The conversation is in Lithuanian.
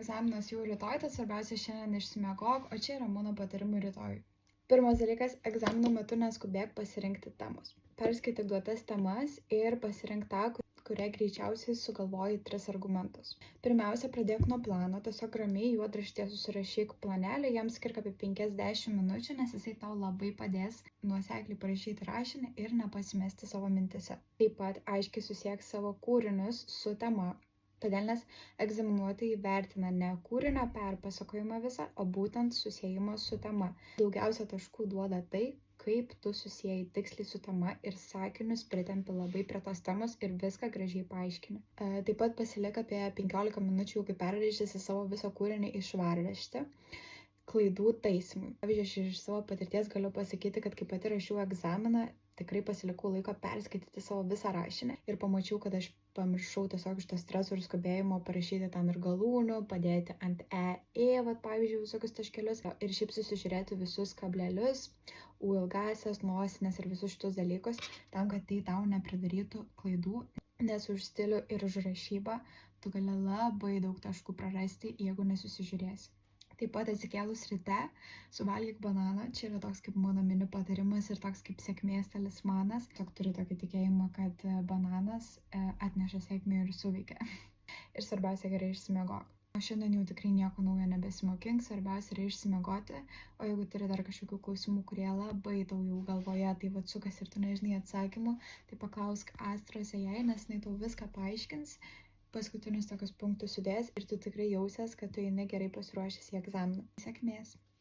Egzaminas jau rytoj, tad svarbiausia šiandien išsimiegok, o čia yra mano patarimai rytoj. Pirmas dalykas, egzamino metu neskubėk pasirinkti temos. Perskaityk duotas temas ir pasirink tą, kuria greičiausiai sugalvoji 3 argumentus. Pirmiausia, pradėk nuo plano, tiesiog ramiai juodraštyje susirašyk planelį, jam skirk apie 5-10 minučių, nes jisai tau labai padės nuosekliai parašyti rašinį ir nepasimesti savo mintise. Taip pat aiškiai susiek savo kūrinius su tema. Todėl nes egzaminuotojai vertina ne kūrinio perpasakojimą visą, o būtent susiejimą su tema. Daugiausia taškų duoda tai, kaip tu susijai tiksliai su tema ir sakinius pritempi labai prie tos temos ir viską gražiai paaiškini. Taip pat pasilik apie 15 minučių, kai perrašysi savo visą kūrinį į švarraštį klaidų taisymui. Pavyzdžiui, aš iš savo patirties galiu pasakyti, kad kai pati rašiau egzaminą, tikrai pasilikau laiko perskaityti savo visą rašinį ir pamačiau, kad aš pamiršau tiesiog iš to streso ir skubėjimo parašyti ten ir galūnių, padėti ant pavyzdžiui, visokius taškelius ir šiaip susižiūrėti visus kablelius, ilgasias, nosinės ir visus šitus dalykus, tam, kad tai tau nepridarytų klaidų, nes už stilių ir už rašybą tu gali labai daug taškų prarasti, jeigu nesusižiūrėsi. Taip pat atsikėlus ryte, suvalgyk bananą, čia yra toks kaip mano mini patarimas ir toks kaip sėkmės talismanas. Tiesiog turiu tokį tikėjimą, kad bananas atneša sėkmę ir suveikia. Ir svarbiausia, gerai išsimiegok. O šiandien jau tikrai nieko naujo nebesimokink, svarbiausia yra išsimiegoti, o jeigu turi dar kažkokių klausimų, kurie labai tau jau galvoje, tai vat sukas ir tu nežinai atsakymų, tai paklausk Astros jai, nes jinai tau viską paaiškins, paskutinius tokius punktus sudės ir tu tikrai jausies, kad tu eini gerai pasiruošęs į egzaminą. Sėkmės!